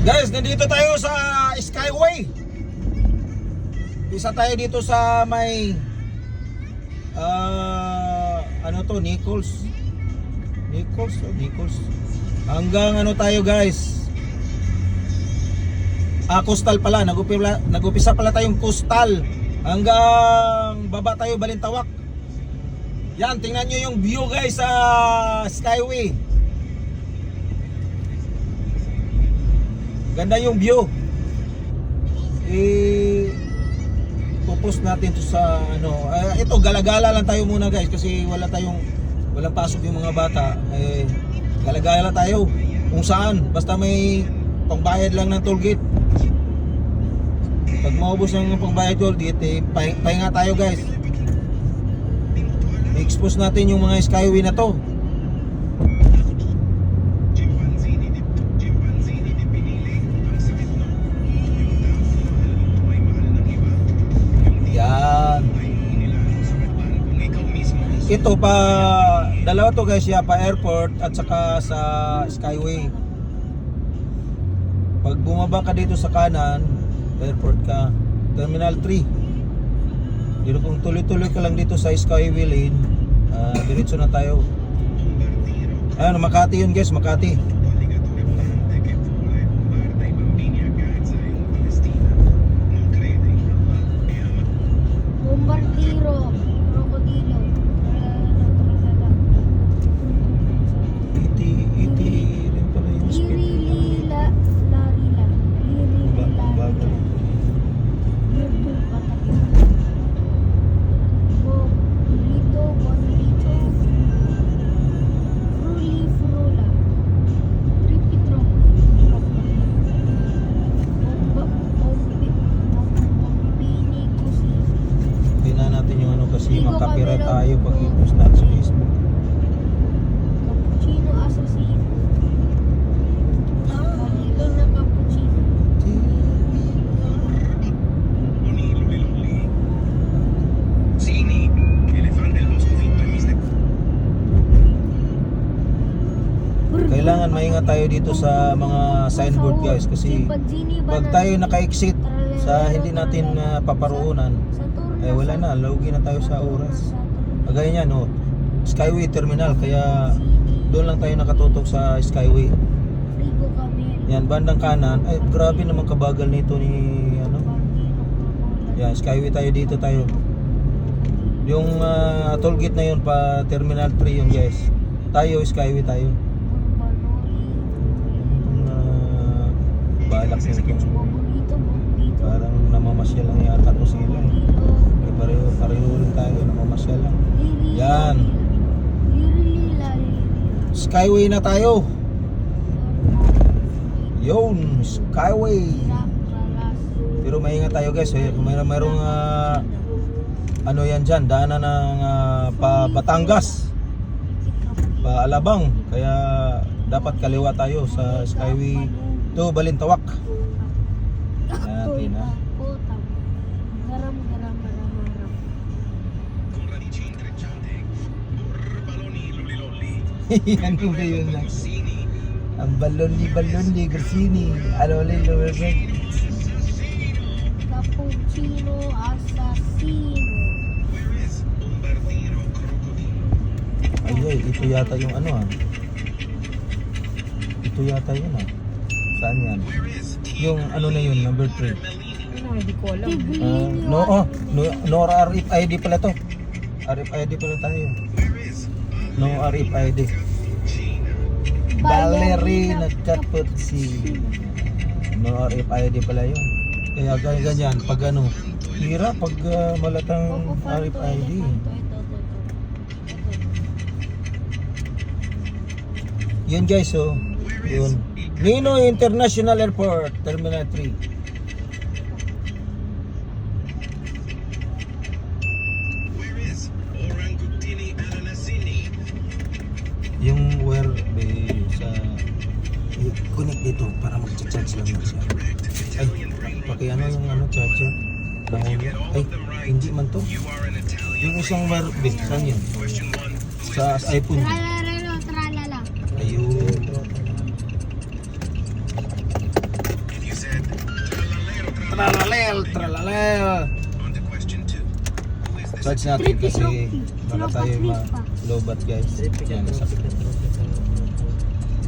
Guys, nandito tayo sa Skyway. Isa tayo dito sa may ano to, Nichols. Hanggang ano tayo guys, Coastal pala, nagupisa pala tayong Coastal hanggang baba tayo Balintawak. Yan, tingnan nyo yung view guys sa Skyway. Ganda yung view. Pupost natin to sa ano, ito gala-gala lang tayo muna guys kasi walang pasok yung mga bata. Gala-gala tayo kung saan, basta may pangbayad lang ng toll gate. Pag maubos ng pangbayad toll gate, pahinga tayo guys. I-expose natin yung mga Skyway na to. Yan. Ito pa, dalawa to guys, pa airport at saka sa Skyway. Pag bumaba ka dito sa kanan, airport ka, Terminal 3. Pero kung tuloy-tuloy ka lang dito sa Skyway lane, diretso na tayo. Ayun, Makati yun guys, Makati. Bombardiro, Crocodilo. Iti rin pala yung speed. Irilila, Larila. Irilila. Bago. Bonito, Bonito. Fruli, Frula. Tripitro. Bombini, Kusi. Tingnan natin yung ano kasi Ligo makapira kami tayo lang. pag i-post natin sa Facebook. Cappuccino Assassino. Halilo na cappuccino. Sini, elefante del bosco finto en mis de... Kailangan maingat tayo dito sa mga signboard guys kasi pag tayo naka-exit sa hindi natin paparoonan, wala na, lugi na tayo sa oras. Kagaya niyan, no, Skyway Terminal, kaya doon lang tayo nakatutok sa Skyway. Rigo kami. Yan, bandang kanan, ay grabe naman kabagal nito ni ano. Yan, Skyway tayo, dito tayo. Yung toll gate na yun pa Terminal 3 yun guys. Tayo Skyway tayo. Balak nito. Parang namamasyal lang yata to sila eh. Pareho rin tayo, namamasyal lang. Yan, Skyway na tayo. Yun, Skyway. Pero maingat tayo guys, kung mayroong ano yan dyan, daanan ng pa Batangas, pa Alabang, kaya dapat kaliwa tayo sa Skyway to Balintawak. Natin ha. Con radici intrecciate, baloni lolli. Ano ba yun lang? Sini, Ang balon-balon Gracini. Aloli. Cappuccino Assassino. where is Bombardiro crocodilo? Ay, ito yata yung ano Ito yata yun Saan yan? Where is Yung ano na yun, number 3. Hindi ko alam. No RFID pala to. RFID pala tayo. Where is No RFID. Ballerina Cappuccino. No RFID pala yun. Kaya ganyan, pag ano, hira pag malatang RFID. Yun guys, so yun. Ninoy International Airport, Terminal 3. Where is Orangutini Ananasini? Yung where sa connect dito para mag-charge lang yun siya. Ay, pakiano yung ano, charger. Ay, hindi man to. You are an Italian. Yung isang wire, saan yun? Question 1. Sa iPhone. Tralala. Ayun. tralalel. On to question 2. Who is this? Charge natin kasi baka tayo ma-lobat guys. Yan, nasakit.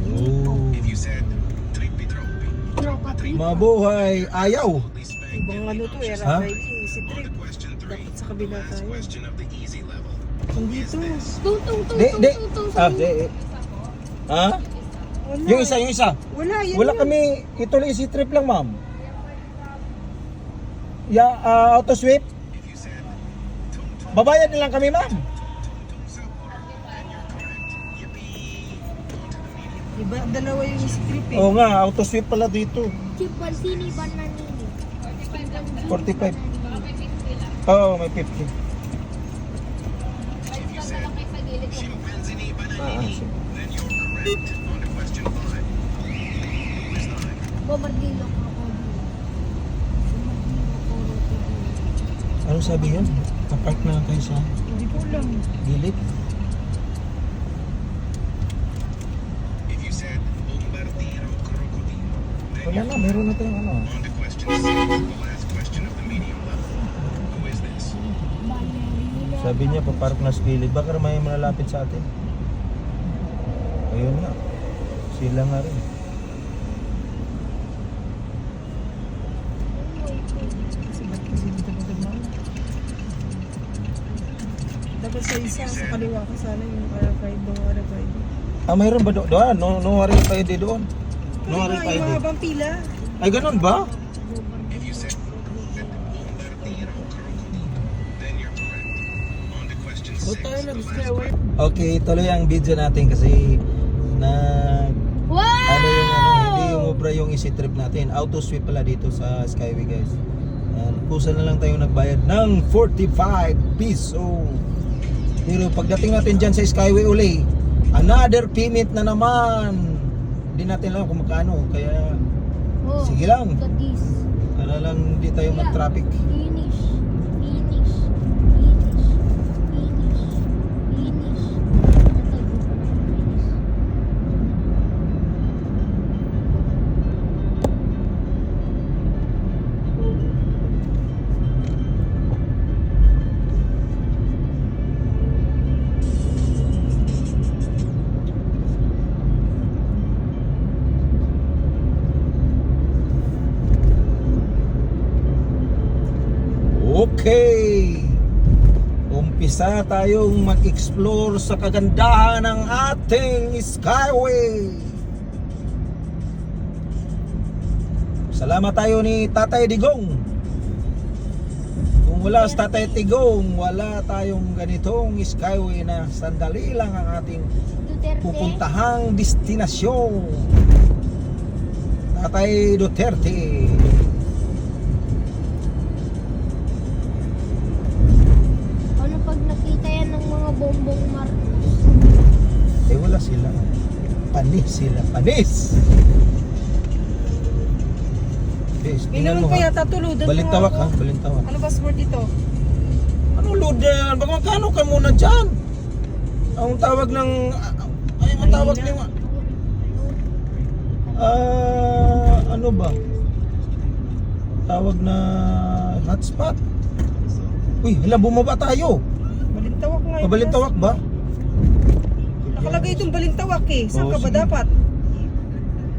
Oh. If you said troppi troppi, Tropa trip. Mabuhay, ayaw. please spank Ibang ano to, era Ha? riding, si On Trip. to question 3. Dapat sa kabila Last tayo. question of the easy level. Hindi to. Tung tung tung Di, tung di. tung tung. Ah, di. Ha? Wala. Yung isa. Wala, yan Wala yun. kami, ito lang easy trip lang ma'am. Yeah, auto sweep. If you said tum tum Babayad na lang kami ma'am. tum silver, then you're correct. Yippee! On to the medium. Iba, dalawa yung si Trip eh. Oo nga, auto sweep pala dito. Chimpanzini bananini. 45. Oo, may 50. If you said chimpanzini Ah, bananini, sige. then you're correct. On to question 5. Who is that? Bombardilo krokodilo. Bombardilo krokodilo. Ano sabi yun? Kapark na lang kayo sa Hindi ko alam. gilid. If you said bombardiro crocodilo, then Wala you're na, meron na tayong ano. on to question 6, the last question of the medium level. Who is this? Ballerina. Sabi niya, papark na sa gilid. Baka may malalapit sa atin. Ayun nga. Sila nga rin. Kasi ba't kasi dito na dumaan? Dapat sa isa, sa kaliwa ko sana yung RFID, no RFID. Ah, mayroon ba doon? No worry tayo di doon. No worry Kaya tayo yung di. mahabang pila. Ay, ganun ba? If you said bombardiro crocodilo, then you're correct. On to question 6, the last question. Okay, tuloy ang video natin kasi na Wow! ano yung hindi yung obra yung easy trip natin. Auto sweep pala dito sa Skyway guys. Yan, kusa na lang tayo nagbayad ng 45 piso. Pero pagdating natin dyan sa Skyway uli, another payment na naman. Hindi natin alam kung magkano. Kaya Oh, sige lang. look at this. Para lang hindi tayo mag-traffic. Finish. Finish. Finish. Finish. Finish. Okay. Umpisa tayong mag-explore sa kagandahan ng ating Skyway. Salamat tayo ni Tatay Digong. Kung wala si Tatay Digong, wala tayong ganitong Skyway na sandali lang ang ating Duterte. pupuntahang destinasyon. Tatay Duterte. Ano pag nakita yan ng mga bombong Marcos? Eh wala sila. Panis sila. Panis! Yes, May tingnan naman mo pa ha. yata tuludan Balintawak ha. Balintawak. Ano password dito? Ano load yan? Baka magkano ka muna dyan? Ang tawag ng... Ay, ang tawag ng... ano ba? Tawag na hotspot. Uy, hala, bumaba tayo. Balintawak nga. yung Pabalintawak ba? Nakalagay itong balintawak eh. Saan Oo, ka ba sige. dapat?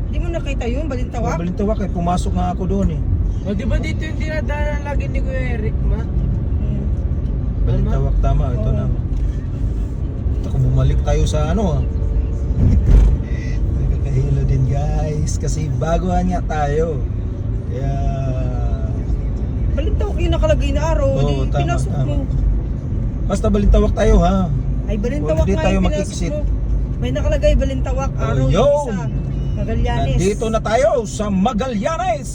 Hindi mo nakita yun, balintawak? Balintawak eh. Pumasok nga ako doon eh. O di ba dito yung dinadaanan lagi ni Kuya Eric, ma? Hmm. Balintawak tama. Ito Oo. na. Ito kung bumalik tayo sa ano ah. Nakakahilo din guys. Kasi baguhan nga tayo. Kaya... Balintawak yung nakalagay na araw. Oo, di, tama, pinasok tama. mo. Basta balintawak tayo ha. Ay, balintawak Huwag di nga tayo yung pinasok mag-exit. mo. May nakalagay balintawak, Oh, araw yun. yung isa. Magallanes. Nandito na tayo sa Magallanes.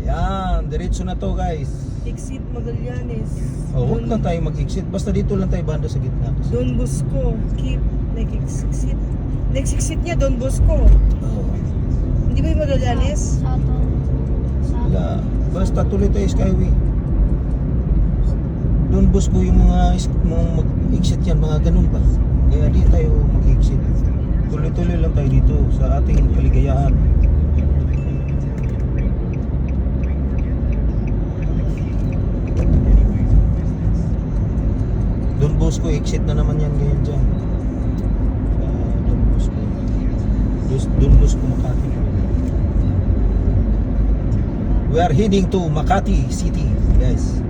Yan, diretso na to guys. Exit Magallanes. Oh, huwag lang tayo mag-exit. Basta dito lang tayo banda sa gitna. Don Bosco. Keep. Next exit. Next exit niya, Don Bosco. Oh. Hindi ba yung Magallanes? Sa to. Sa Wala. Basta tuloy tayo Skyway. Doon boss ko yung mga mag-exit yan, mga ganun ba? Kaya di tayo mag-exit. Tuloy-tuloy lang tayo dito sa ating kaligayahan. Bosco, exit na naman yan ngayon dyan. Don Bosco. Don Bosco, Makati. We are heading to Makati City, guys.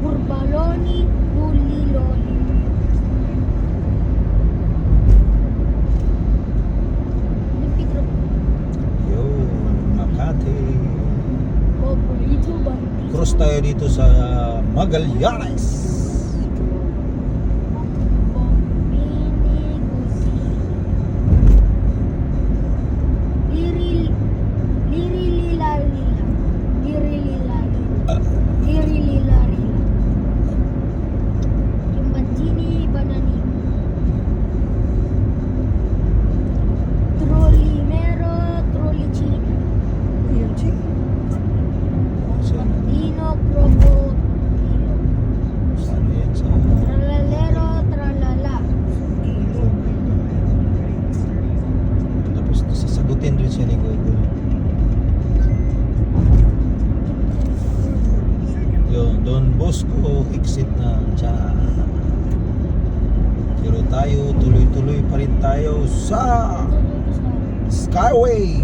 Burbaloni, Luliloli. Lipitro. Yo, Makati. Paborito ba? Cross tayo dito sa Magallanes. Yun, chick. Ano yan sa... Tralalero, tralala. Tapos sasagutin rin siya ni Google. Yun, Don Bosco, exit na dyan. Pero tayo, tuloy-tuloy pa rin tayo sa Skyway.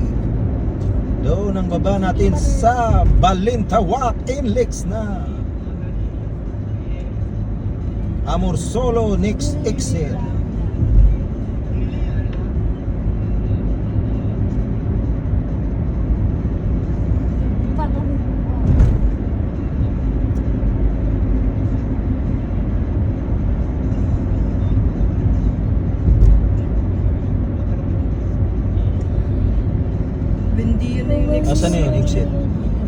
Doon ang baba natin sa Balintawak Inlex na. Amorsolo next exit. Bendiyo na yung next. Asan na yun exit?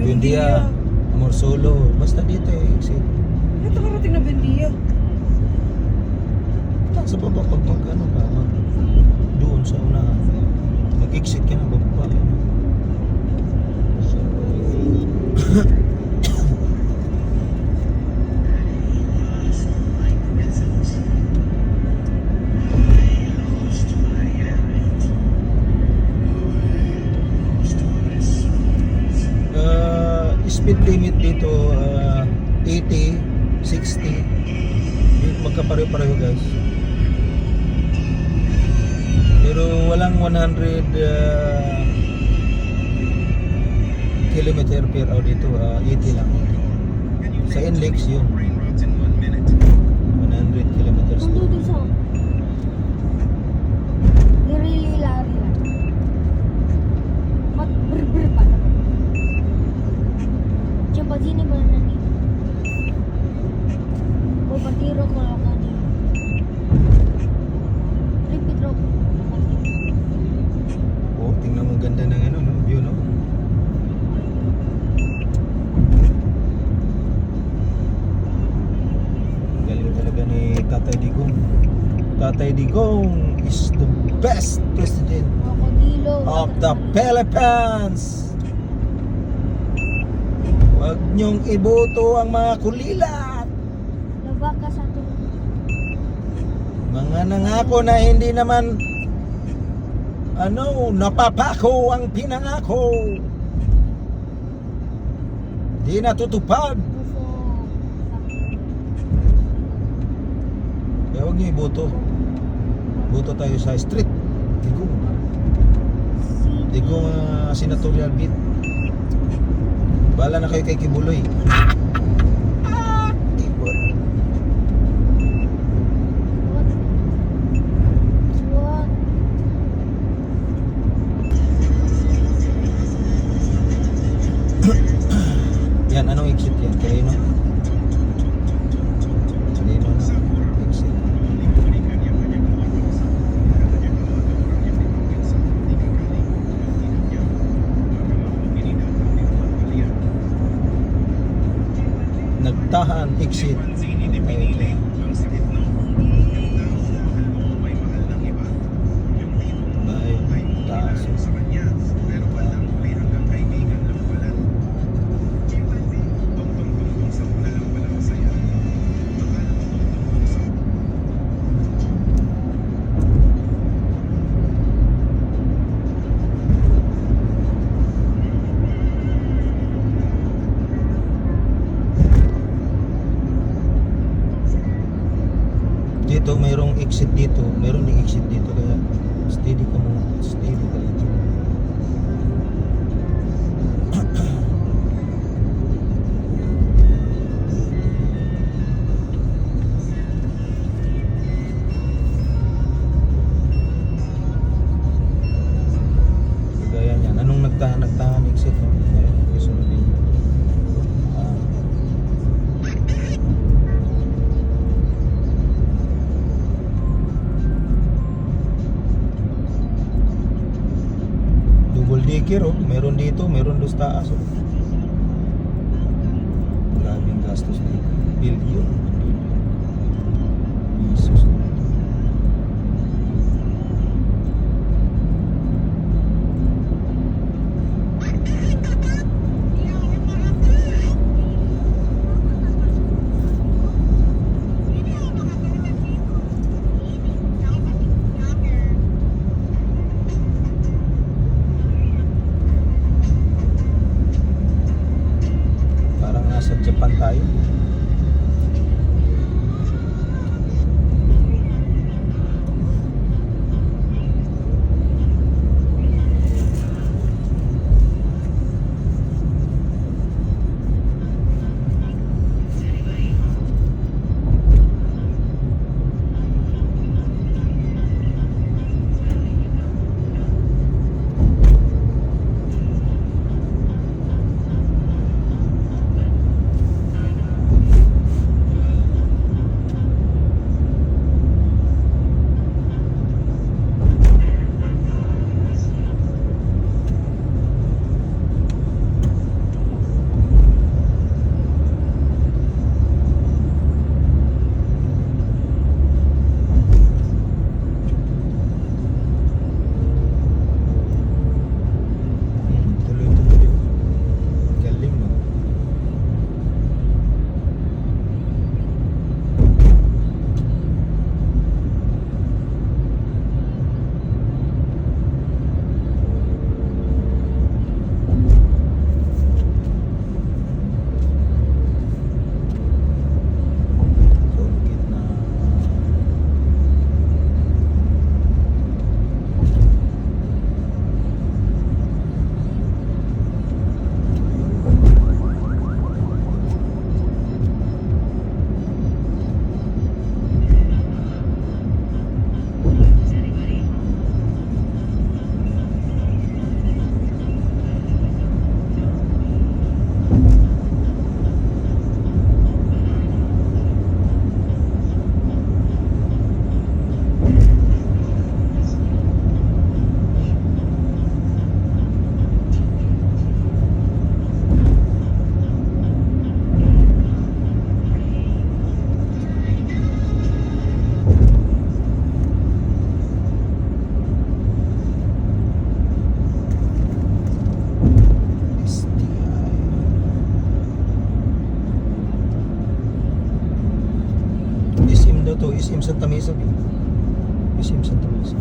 Buendia, Amorsolo. Basta dito yung exit. Ito karating na Bendiyo. Sa baba pag ano ka, doon sa unahan. Mag-exit ka na baba. Speed limit dito 80, 60. Magkapareho-pareho guys. Pero walang 100 kilometer per hour dito, 80 lang. Sa Inlex yun, Rain routes in 1 minute. 100 kilometers. Kung doon sa Nililari lang. Mat-brr-brr pa naman. Diyan ba sini ba na dito? O patiro ko lang ka dito. Repeat rock. Oh, tingnan mo ganda ng ano, no? View, no? Galing talaga ni Tatay Digong. Tatay Digong is the best president Krokodilo. of the Philippines. Huwag niyong iboto ang mga kulilat. Laba ka sa ito. Mga nangako na hindi naman napapako ang pinangako. Di natutupad. Bufo. Kaya huwag niyo iboto. Boto tayo sa street. Digong. Digong senatorial bid. Bahala na kayo kay Kibuloy. Kibot. What? Yan, anong exit yan? Kanino? Kanino na exit? Nagtahan exit. Panzini di pinili ang sakit no. Yung tao mahal mo may mahal ng iba. Yung tipong Bye. ay Taas. mo sa kanya pero bandang huli hanggang kaibigan lang pala. Tungtong sa una lang pala masaya. Akala mo tungtong sa nagtahan exit, no? Isunod din. Double decker, oh. Meron dito, meron doon sa taas, oh. Grabing gastos na ito. Billion. Jesus. Parang nasa Japan tayo. Tuloy-tuloy. Galing, no? Tollgate na. SM daw to, SM Santa Mesa, eh. SM Santa Mesa.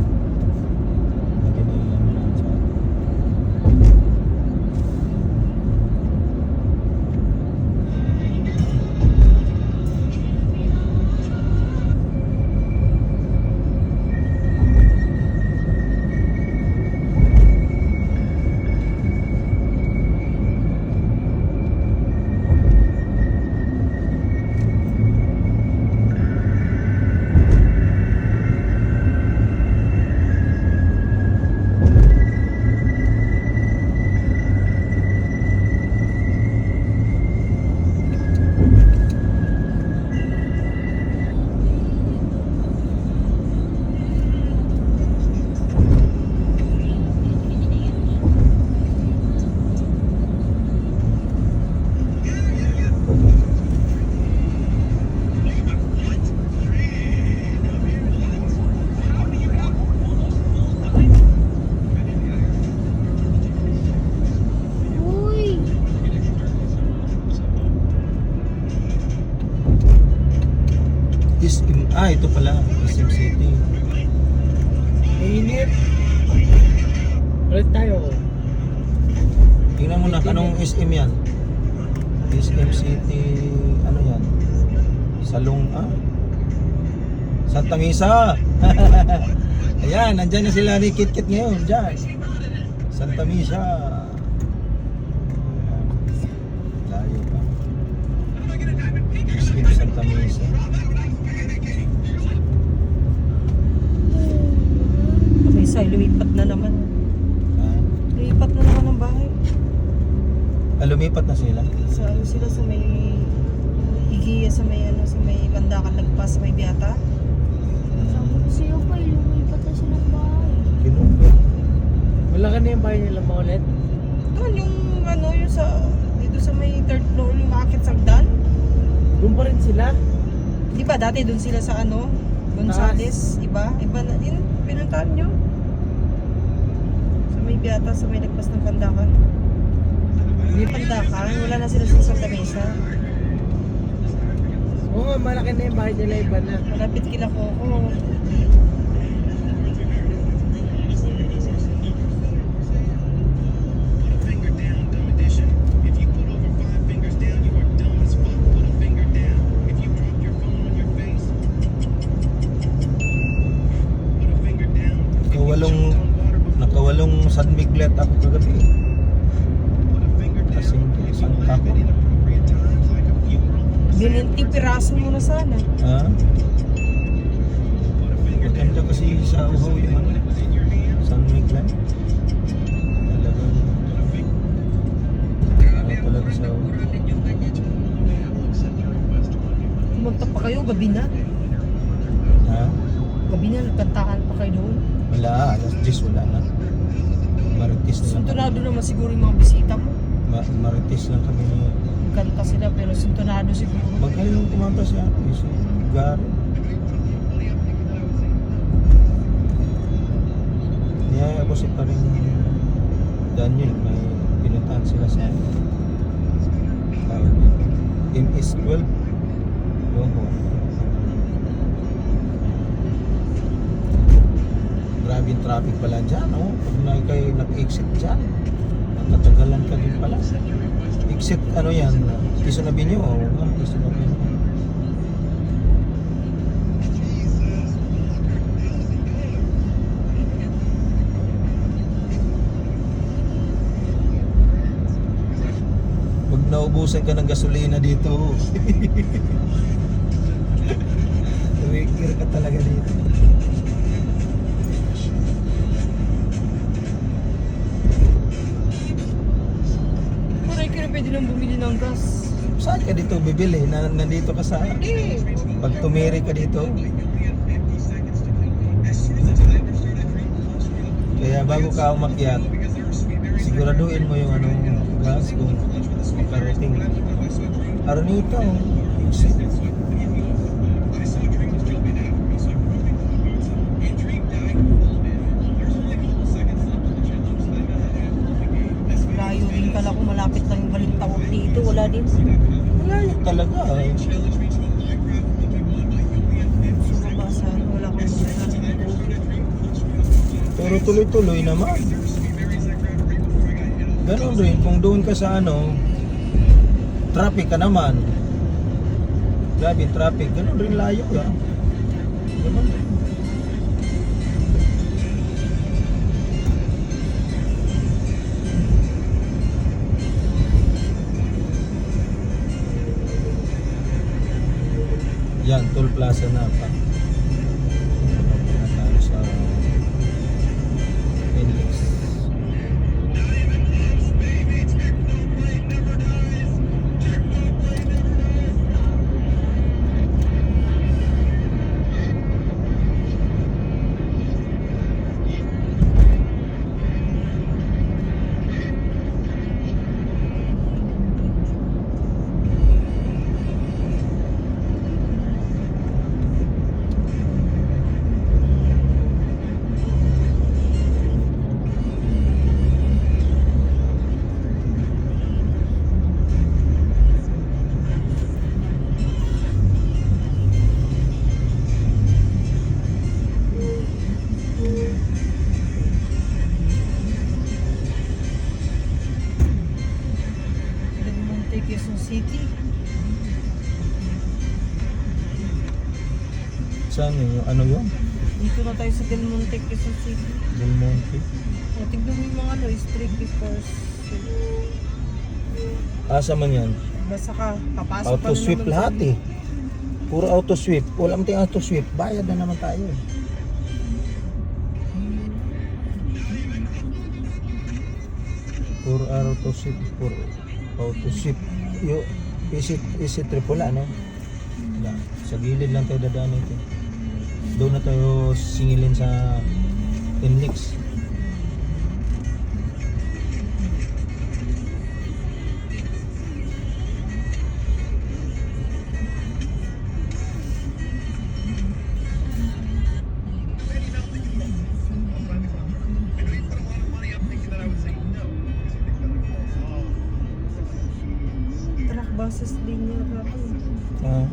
Lagi na yung ano lang sa Uy! SM, ito pala, SM City. Init. Ulit tayo. Tingnan mo na, anong SM yan? SM City, ano yan? Salong, Santa Mesa! Ayan, nandyan na sila ni Kit Kit ngayon, dyan. Santa Mesa. Layo pa. SM Santa Mesa. May isa, lumipat na naman. Ah, Lumipat na naman ang bahay. Lumipat na sila. Sa ano sila sa may Igiya, sa may ano, sa may Bandakan Lagpas, sa may Biata. Sabi ko sa'yo pa, lumipat na silang bahay. Kinuha. Wala ka na yung bahay nila maulit? Doon yung ano, yung sa dito sa may third floor, yung maakit sagdan. Doon pa rin sila? Di ba dati doon sila sa ano, Gonzales, iba na din pinuntahan nyo. Sa may Biata, sa may Lagpas ng Bandakan. May Bandakan, wala na sila sa Santa Mesa. Oo nga, malaki na yung bahay nila, iba na. Malapit kila Coco. Put a finger down, dumb edition. If you put over 5 fingers down, you are dumb as fuck. Put a finger down. If you drop your phone on your face, put a finger down. If you Nakawalong, choked on water before, nakawalong San Miguelet ako kagabi. put a finger down. Kasi If you saan laugh ka at inappropriate times like a funeral or Bininti piraso mo na sana. Ha? put a finger down. Maganda kasi sa uhaw yung ano, When it was in your hand, San Miguelet. Talagang talaga sa uhaw. accept your request to review. Kumanta pa kayo, gabi na. Ha? Gabi na, nagkantaan pa kayo doon. Wala, alas 10 wala na. Marites na lang. Sintonado naman siguro yung mga bisita mo. Marites lang kami na. Kanta sila pero sintonado siguro. Magaling yung kumanta si Ate, si Gary. Niyaya ako si paring Daniel, may pinuntahan sila sa MS-12. Yung ko. Grabe yung traffic pala dyan, oh. Pag kayo nag-exit dyan, matatagalan ka din pala. Exit, ano yan? Quezon Avenue, oh. Quezon Avenue. Pag naubusan ka ng gasolina dito, tumikir ka talaga dito. Maray ka na pwede nang bumili ng gas. Saan ka dito bibili? Nandito ka sa... Hindi. Pag tumiri ka dito. Kaya bago ka umakyat, siguraduhin mo yung ano, gas kung makarating. Aronito, exit. Layo din kala ko malapit lang yung Balintawak dito. Wala din. Malayo talaga. Sa babasan, wala kang bumili ng tubig. Pero tuloy-tuloy naman. Ganon rin, kung doon ka sa ano, traffic ka naman. Grabe, traffic. Ganon rin layo, ha? Ganon rin. Yan, Toll Plaza na pa. Tayo sa Phoenix. Del Monte, Quezon City. Saan yun? Ano yun? Dito na tayo sa Del Monte, Quezon City. Del Monte. O, tignan mo yung mga ano, street keepers. Asa man yan? Basta ka, papasok Auto sweep lahat eh. Puro auto sweep. Wala man tayong auto sweep. Bayad na naman tayo. Puro auto sweep. Puro Auto sweep. Easy trip wala, no? Wala. Sa gilid lang tayo dadaan ito. Doon na tayo singilin sa Index. Truck buses din niya kapag. Ah.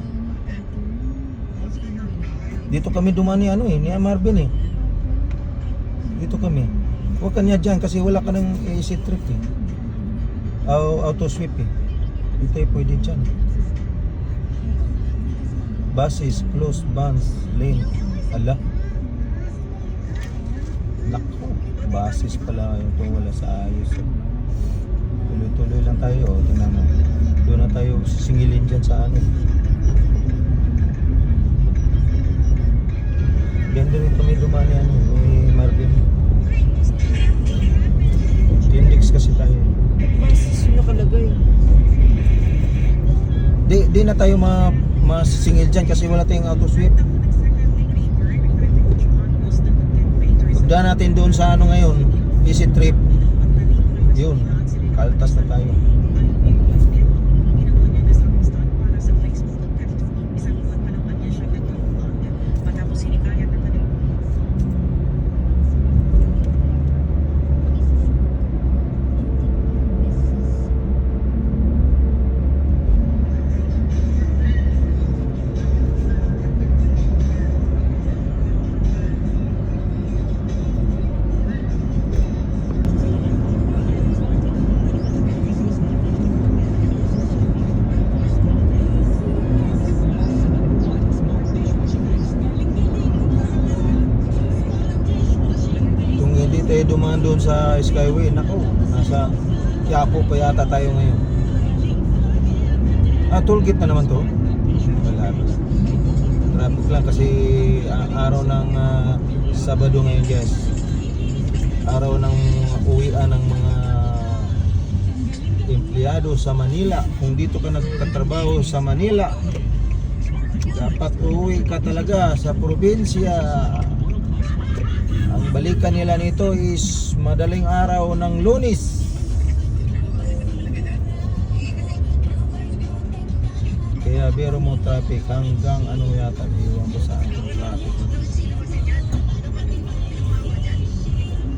Dito kami dumani ni Marvin eh. Dito kami. Huwag kanya dyan kasi wala ka ng easy trip eh. Auto sweep eh. Dito eh pwede dyan. Buses, closed vans, lane. Ala. Naku. Buses pala yung to wala sa ayos eh. Tuloy-tuloy lang tayo. Tingnan mo. Doon na tayo singilin dyan sa ano. Diyan din kami dumani ni Marvin. Index kasi tayo. Buses yung nakalagay. Di na tayo masingil dyan kasi wala tayong auto sweep. Pagdaan natin doon sa ano ngayon, easy trip. Yun, kaltas na tayo. Dumaan doon sa Skyway, nako, nasa Quiapo pa yata tayo ngayon. Tollgate na naman to. Wala. Traffic lang kasi araw ng Sabado ngayon guys. Araw ng uwian ng mga empleyado sa Manila. Kung dito ka nagtatrabaho sa Manila, dapat uuwi ka talaga sa probinsya. Ang balikan nila nito is madaling araw ng Lunes. Kaya biro mo traffic hanggang ano yata, iwan ko saan yung traffic.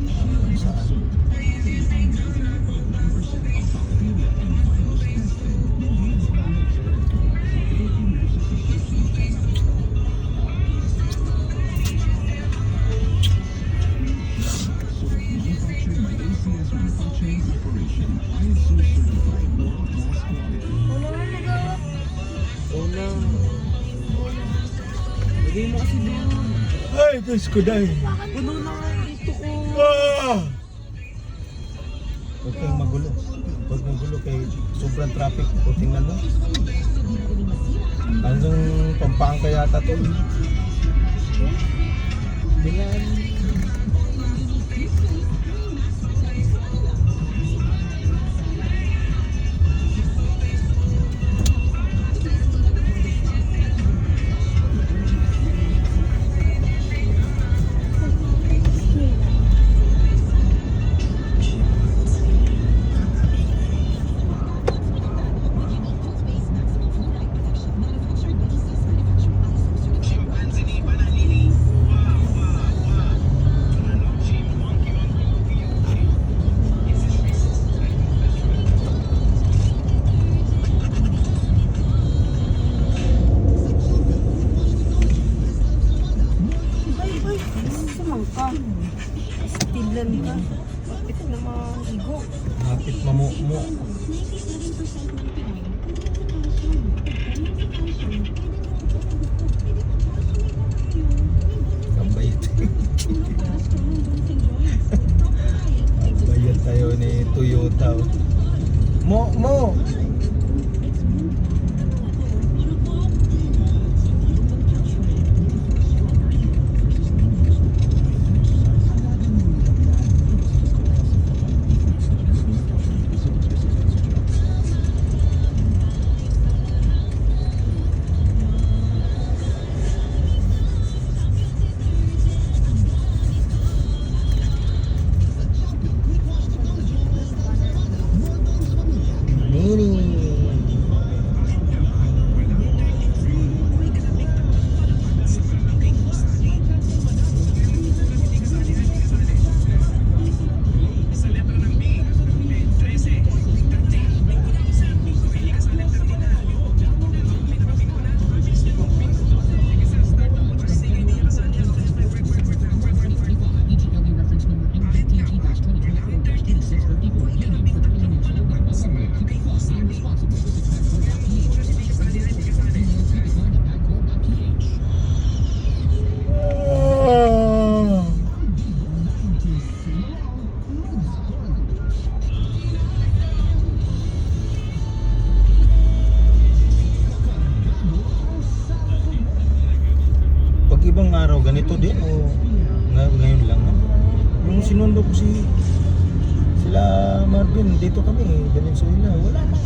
Hanggang saan? Lagay mo kasi doon. Ay, Diyos ko dahil. Puno na nga dito ko. Huwag kayong magulo. Huwag magulo kay sobrang traffic. O tingnan mo. Hanggang Pampanga yata to. Bilan. Stilan ka. Kapit na mahigo. Napit mamumo. Kabayat. Kabayat tayo ni Toyota. Mo! dito din o ngayon lang na? Yung sinundo ko sila Marvin, dito kami, Valenzuela, wala na.